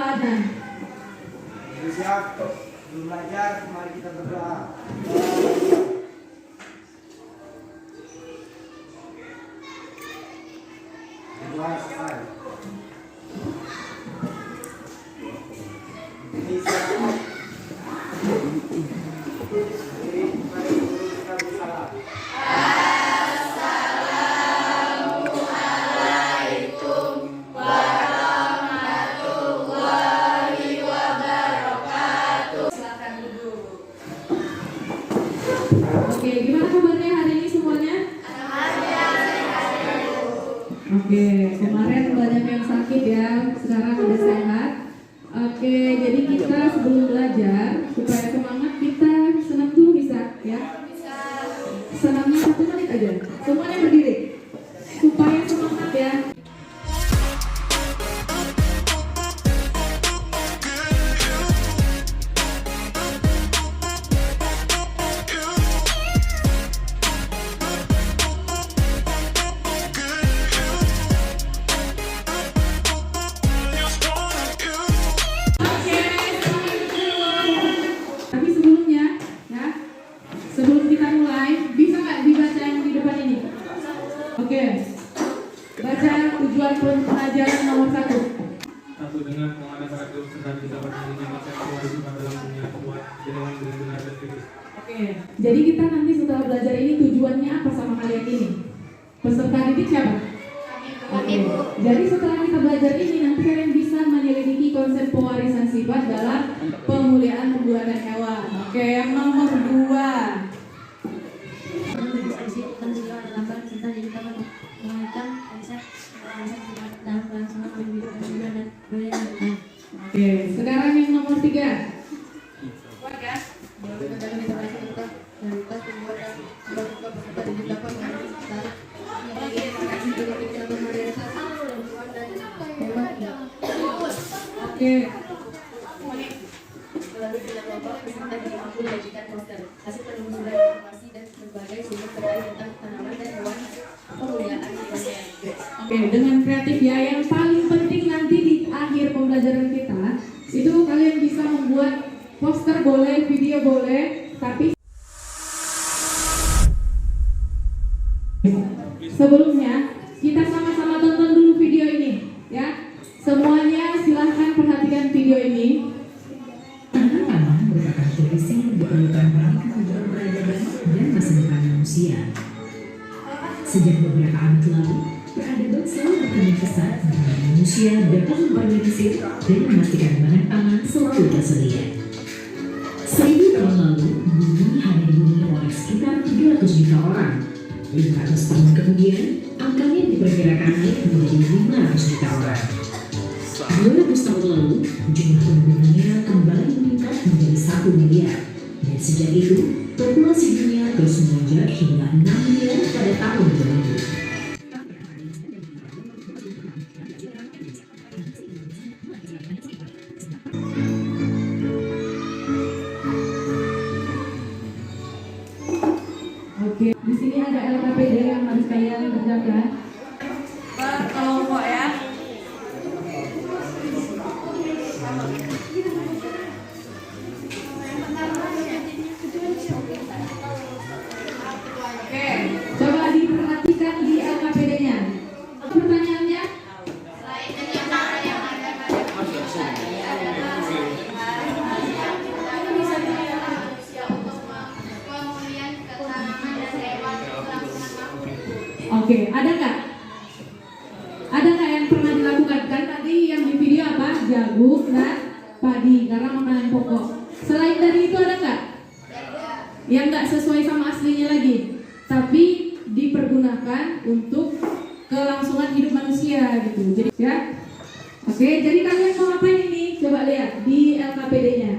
adzan. Siap, belum belajar, mari kita berdoa. Berdoa selesai. Ini siap. Jadi, mari kita bersalah. Oke, gimana kabarnya hari ini semuanya? Oke, kemarin banyak yang sakit ya, sekarang udah sehat. Oke, jadi kita sebelum belajar supaya semangat kita senam dulu bisa ya? Senamnya 1 menit aja. Semuanya berdiri supaya semangat ya. Tapi sebelumnya, ya, sebelum kita mulai, bisa nggak dibaca yang di depan ini? Oke, baca tujuan pelajaran nomor 1. Satu, dengan mengenai sangat dan kita berdiri baca kewajiban dalam dunia kuat dengan benar dan kritis. Oke, jadi kita nanti setelah belajar ini tujuannya apa sama kalian ini? Peserta didik siapa? Oke, jadi setelah kita belajar ini nanti kalian bisa menyelidiki konsep pewarisan sifat dalam pemuliaan tumbuhan dan hewan. Oke, yang nomor 2. Oke, sekarang yang nomor 3. Oke. Melalui kelompok peserta diampu menyajikan poster hasil penelusuran informasi dan berbagai sumber terkait tentang tanaman dan hewan pemuliaan hewannya. Oke, dengan kreatif ya. Yang paling penting nanti di akhir pembelajaran kita itu kalian bisa membuat poster boleh, video boleh, tapi sebelumnya kita sama-sama tonton dulu video ini ya. Semuanya silahkan perhatikan video ini. Tanaman merupakan tugas yang diperlukan bagi kemajuan peradaban dan masa depan manusia. Sejak beberapa abad lalu, peradaban selalu berkembang pesat bahwa manusia dapat memorganisir dan memastikan bahan pangan selalu tersedia. 1000 tahun lalu, bumi hanya dihuni oleh sekitar 300 juta orang. 500 tahun kemudian, angkanya diperkirakan naik menjadi 500 juta orang. 200 tahun lalu, jumlah penduduk dunia kembali meningkat menjadi 1 miliar. Dan sejak itu, populasi dunia terus melonjak hingga 6 miliar pada tahun 2000. Oke, di sini ada LKPD yang harus kalian kerjakan. Berkelompok ya. Oke, coba diperhatikan di LKPD-nya. Pertanyaannya? Oke, ada nggak? Ada nggak yang pernah dilakukan? Kan tadi yang di video apa? Jagung dan padi karena makanan pokok. Selain dari itu ada nggak? Yang nggak sesuai sama aslinya lagi, tapi dipergunakan untuk kelangsungan hidup manusia gitu. Jadi ya, oke. Jadi kalian mau ngapain ini? Coba lihat di LKPD-nya.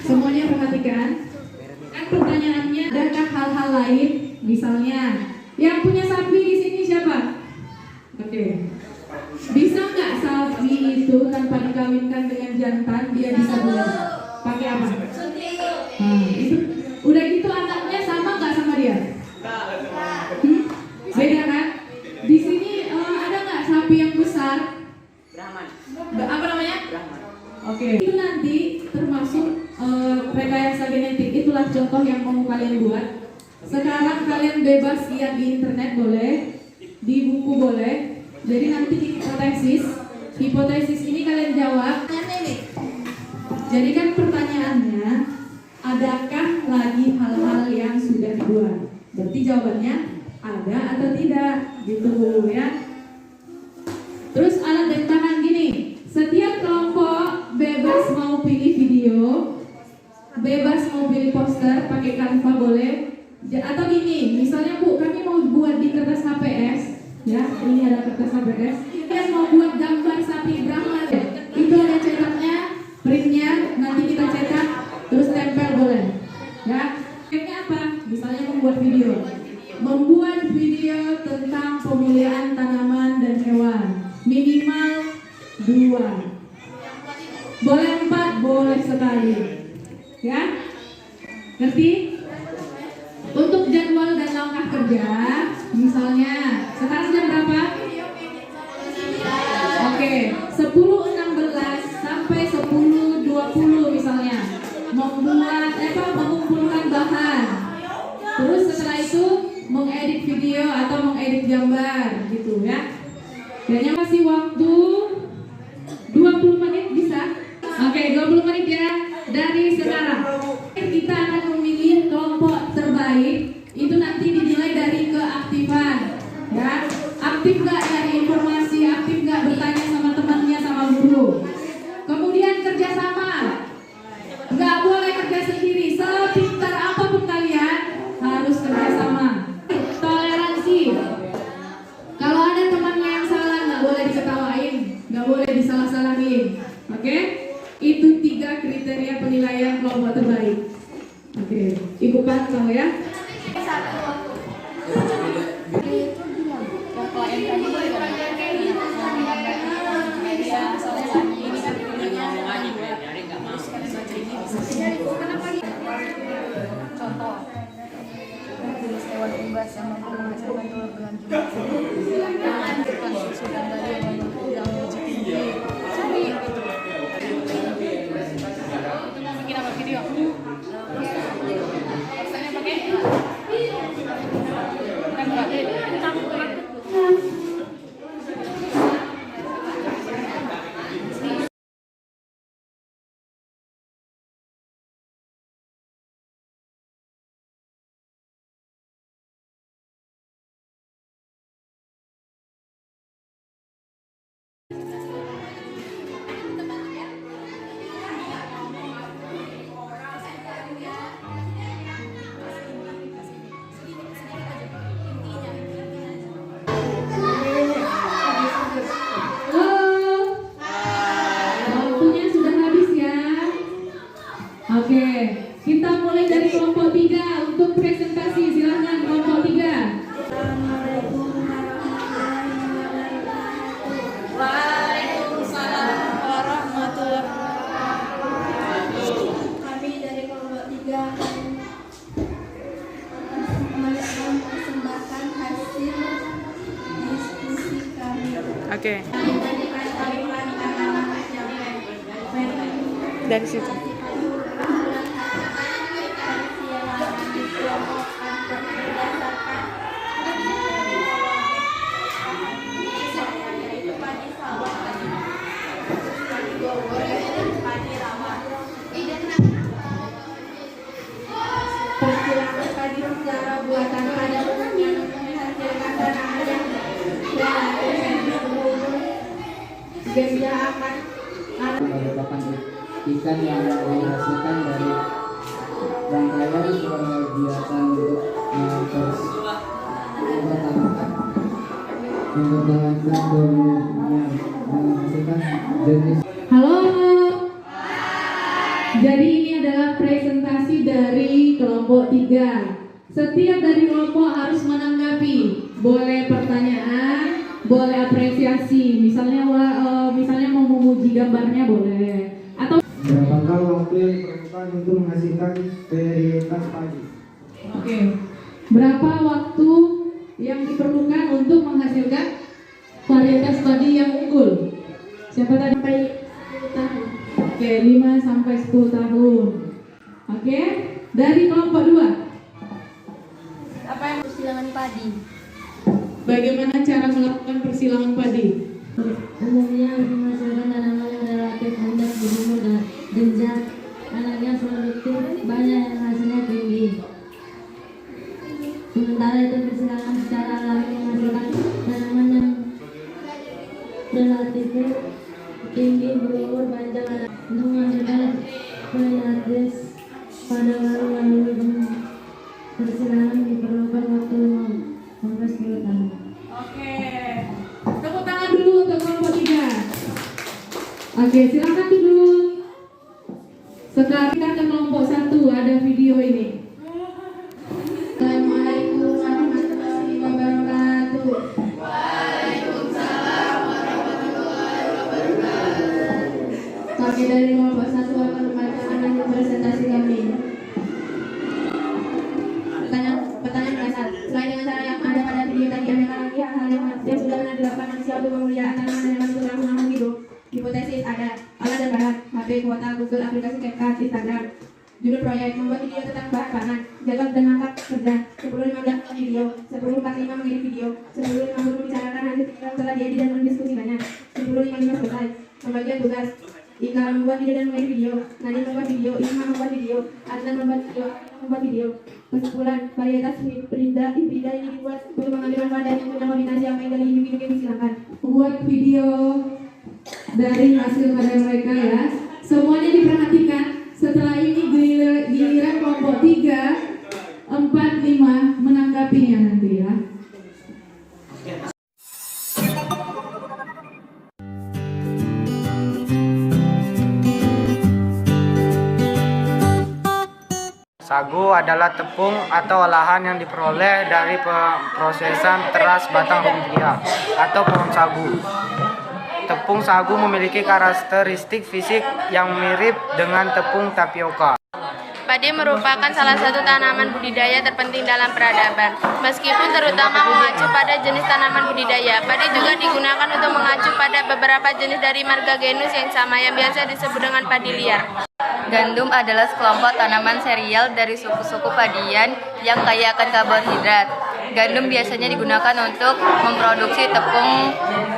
Semuanya perhatikan. Kan pertanyaannya, adakah hal-hal lain? Misalnya, yang punya sapi di sini siapa? Oke. Bisa nggak sapi itu tanpa dikawinkan dengan jantan dia bisa bulan? Pakai apa? Itu udah gitu anaknya sama nggak sama dia? Beda kan? Di sini ada nggak sapi yang besar? Apa namanya? Oke, itu nanti termasuk rekayasa genetik. Itulah contoh yang mau kalian buat. Sekarang kalian bebas lihat di internet boleh, di buku boleh. Jadi nanti di hipotesis ini kalian jawab. Jadi kan pertanyaannya, adakah lagi hal-hal yang sudah dibuat? Berarti jawabannya ada atau tidak, gitu ya. Terus alat dan bahan gini, setiap kelompok bebas mau pilih video, bebas mau pilih poster, pakai Canva boleh. Atau gini, misalnya Bu, kami mau buat di kertas HPS, ya, ini ada kertas HPS. Kalian mau buat gambar sapi Brahma, ya? Itu ada cetaknya, printnya, nanti kita cetak, terus tempel boleh, ya. Kayaknya apa? Misalnya membuat video tentang pemulihan tanaman dan hewan, minimal 2, boleh 4, boleh sekali, ya. Ngerti? Untuk jadwal dan langkah kerja, misalnya sekarang jam berapa? Oke, 10.16 sampai 10.20 misalnya mengumpulkan bahan. Terus setelah itu mengedit video atau mengedit gambar gitu ya. Kayaknya masih waktu 20 menit bisa? Oke, 20 menit ya dari sekarang. Kita akan memilih kelompok terbaik. Itu nanti dinilai dari keaktifan, ya. Aktif nggak dari informasi, aktif nggak bertanya sama temannya, sama guru. Kemudian kerjasama, nggak boleh kerja sendiri. Sepintar apapun kalian harus kerjasama. Toleransi, kalau ada temannya yang salah nggak boleh diketawain, nggak boleh disalah-salahin. Oke? Itu 3 kriteria penilaian kelompok terbaik. Oke, Ibu pantau ya. Contoh, jenis hewan unggas yang mampu menghasilkan telur dengan jumlah susu dan dari yang mampu yang uji tinggi. Cari gitu. Itu mau bikin apa video? Posternya pakai kan pakai campur. Oke, kita mulai dari kelompok 3 untuk presentasi. Silakan kelompok 3. Waalaikumsalam warahmatullahi wabarakatuh. Kami dari kelompok 3 mempersembahkan hasil diskusi kami. Oke. Dari situ. Perkiraan padi secara buatan pada umumnya menghasilkan tanaman yang relatif lebih berumur. Ganja akan Ada pakan ikan yang dihasilkan dari rangkaian kegiatan untuk mempertahankan menghasilkan jenis. Halo. Jadi ini adalah presentasi dari kelompok 3. Setiap dari kelompok harus menanggapi. Boleh pertanyaan, boleh apresiasi. Misalnya misalnya mau memuji gambarnya boleh. Atau Berapakah waktu yang diperlukan untuk menghasilkan varietas padi? oke. Berapa waktu yang diperlukan untuk menghasilkan varietas padi yang unggul? Siapa tadi? sampai 10 tahun. Oke, 5 sampai 10 tahun. Oke, dari kelompok 2. Apa yang persilangan padi? Bagaimana cara melakukan persilangan padi? Umumnya menghasilkan tanaman yang relatif rendah berumur dan jenjang anaknya produktif, banyak yang hasilnya tinggi. Sementara itu persilangan secara alami menghasilkan tanaman yang relatif tinggi berumur panjang untuk menghasilkan penates pada lalu persilangan diperlukan waktu 10 tahun. Oke, tepuk tangan dulu untuk kelompok 3. Oke, silakan duduk. Sekarang kita ke kelompok 1, ada video ini. Assalamualaikum warahmatullahi wabarakatuh. Kami dari kelompok 1 akan membacakan hasil presentasi kami. Pertanyaan dasar. Selain dengan cara yang ada pada video tadi, adakah lagi hal-hal yang sudah pernah dilakukan manusia untuk memelihara tanaman dan hewan untuk langsung hidup? Hipotesis ada. Alat dan bahan: HP, kuota, Google, aplikasi CapCut, Instagram. Judul proyek: membuat video tentang bahan pangan. Jadwal dan langkah kerja: 10.15 video, 10.45 mengirim video, 10.50 membicarakan hasil video setelah diedit dan mendiskusikannya, 10.55 selesai. Pembagian tugas: Ika membuat video dan mengirim video, Nadine membuat video, Isma membuat video, Adnan membuat video. Kesimpulan: varietas hibrida ini dibuat untuk mengambil manfaat dari yang punya kombinasi yang baik dari individu yang disilakan. Buat video dari hasil karya mereka ya. Semuanya diperhatikan. Setelah ini giliran kelompok 3, 4, 5 menanggapinya nanti ya. Sagu adalah tepung atau olahan yang diperoleh dari prosesan teras batang rumpia atau pohon sagu. Tepung sagu memiliki karakteristik fisik yang mirip dengan tepung tapioka. Padi merupakan salah satu tanaman budidaya terpenting dalam peradaban. Meskipun terutama mengacu pada jenis tanaman budidaya, padi juga digunakan untuk mengacu pada beberapa jenis dari marga genus yang sama yang biasa disebut dengan padi liar. Gandum adalah sekelompok tanaman serial dari suku-suku padian yang kaya akan karbohidrat. Gandum biasanya digunakan untuk memproduksi tepung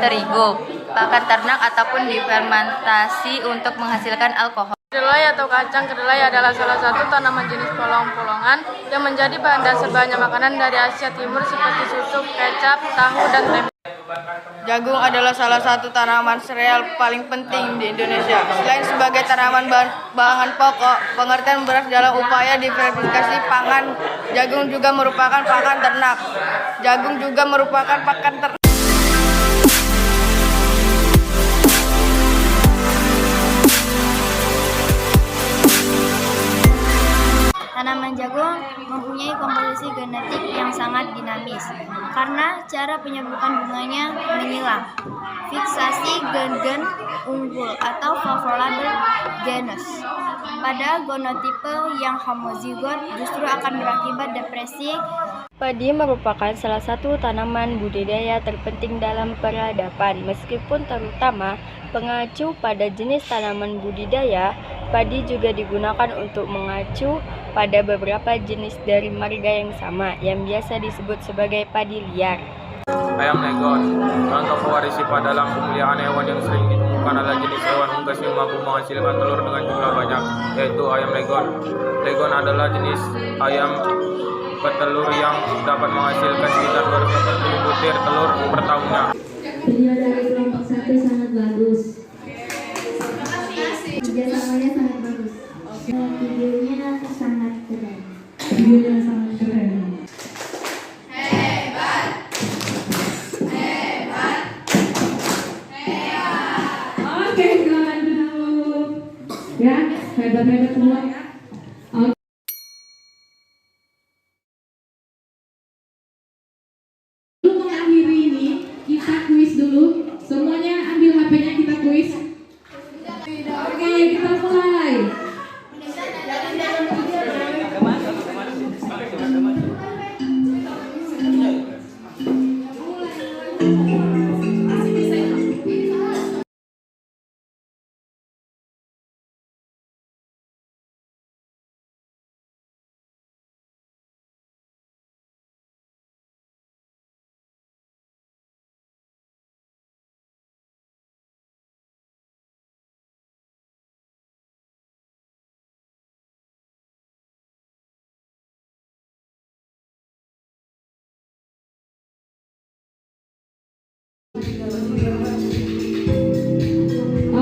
terigu, pakan ternak ataupun difermentasi untuk menghasilkan alkohol. Kedelai atau kacang kedelai adalah salah satu tanaman jenis polong-polongan yang menjadi bahan dasar banyak makanan dari Asia Timur seperti susu, kecap, tahu, dan tempe. Jagung adalah salah satu tanaman sereal paling penting di Indonesia. Selain sebagai tanaman bahan pokok, pengertian beras dalam upaya diversifikasi pangan, jagung juga merupakan pakan ternak. Jagung juga merupakan pakan ternak. Tanaman jagung mempunyai komposisi genetik yang sangat dinamis karena cara penyebutan bunganya menyilang. Fiksasi gen-gen unggul atau favorable genus pada genotipe yang homozigot justru akan berakibat depresi. Padi merupakan salah satu tanaman budidaya terpenting dalam peradaban. Meskipun terutama pengacu pada jenis tanaman budidaya, padi juga digunakan untuk mengacu pada beberapa jenis dari marga yang sama yang biasa disebut sebagai padi liar. Ayam legon, contoh pewaris sifat dalam pemeliharaan hewan yang sering ditemukan adalah jenis hewan unggas yang mampu menghasilkan telur dengan jumlah banyak, yaitu ayam legon. Legon adalah jenis ayam petelur yang dapat menghasilkan sekitar 240 butir telur per tahunnya. Video dari kelompok 1 sangat bagus. Kerjasamanya sangat bagus. Videonya sangat keren. Videonya sangat keren. Oke, silakan duduk. Ya, hebat-hebat semua ya. Sebelum mengakhiri ini, kita kuis dulu. Semuanya ambil HP-nya, kita kuis. Oke, kita mulai.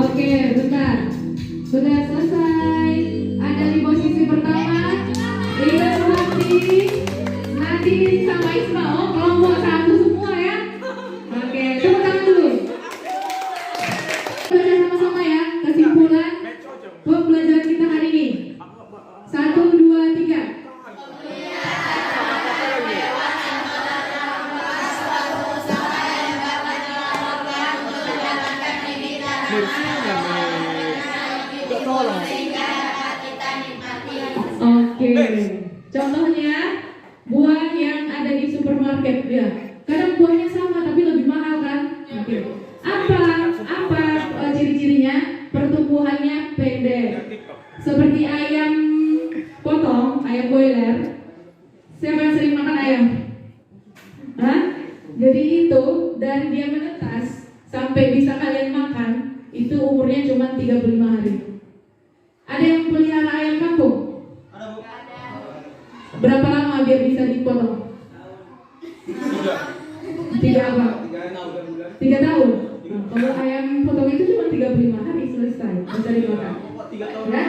Oke, bentar. Sudah selesai. Ada di posisi pertama. Ida Suhati, Nadine sama Isma. Oh, kelompok satu semua ya. Oke, tepuk tangan dulu. Baca sama-sama ya. Kesimpulan pembelajaran kita hari ini. 1, 2, 3. Oke, contohnya buah yang ada di supermarket ya. Kadang buahnya sama tapi lebih mahal kan? Oke. Apa ciri-cirinya? Pertumbuhannya pendek. Seperti ayam potong, ayam boiler. Siapa yang sering makan ayam? Hah? Jadi itu dari dia menetas sampai bisa kalian makan itu umurnya cuma 35 hari. Ada yang pelihara ayam kampung? Berapa lama biar bisa dipotong? 3 apa? 3 tahun. Nah, kalau ayam potong itu cuma 35 hari selesai bisa dimakan. Ya?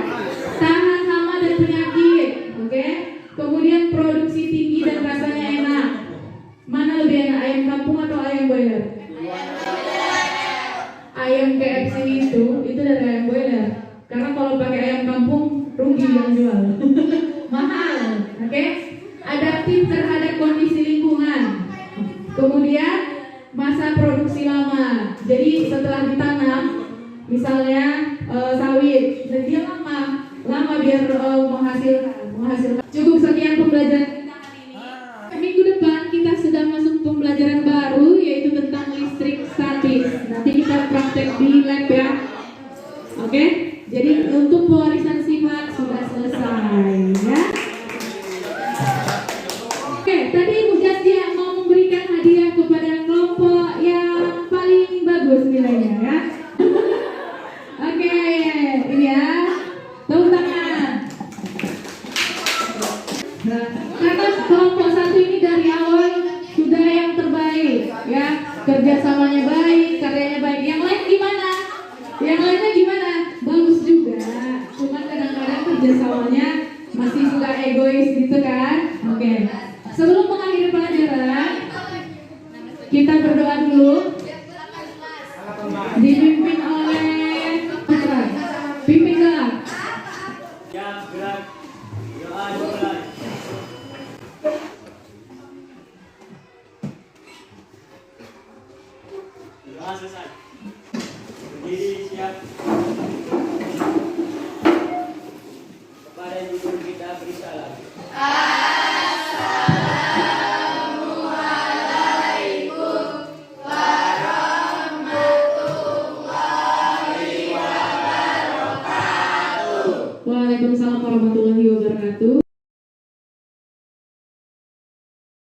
Tahan hama dan penyakit, oke? Kemudian produksi tinggi dan rasanya enak. Mana lebih enak, ayam kampung atau ayam boiler? Ayam KFC itu dari ayam boiler. Karena kalau pakai ayam kampung rugi yang jual. Mahal, oke? Adaptif terhadap kondisi lingkungan. Kemudian masa produksi lama. Jadi setelah ditanam, misalnya sawit, jadi dia lama biar menghasilkan. Cukup sekian pembelajaran kita hari ini. Minggu depan kita sudah masuk pembelajaran baru yaitu tentang listrik statis. Nanti kita praktek di lab ya. Oke? Jadi untuk pewarisan sifat sudah selesai ya. Oke, tadi Bu Jasya mau memberikan hadiah kepada kelompok yang paling bagus nilainya ya. Oke, ini ya. Tepuk tangan. Nah, karena kelompok satu ini dari awal sudah yang terbaik ya, kerjasamanya baik, karyanya baik. Yang lain gimana? Yang lainnya gimana? Bagus juga. Cuma kadang-kadang kerjasamanya masih suka egois gitu kan? Oke. Sebelum mengakhiri pelajaran, kita berdoa dulu. Dipimpin oleh Putra. Pimpin gerak. Selesai. Berdiri siap. Kepada guru kita beri salam. Assalamualaikum warahmatullahi wabarakatuh. Waalaikumsalam warahmatullahi wabarakatuh.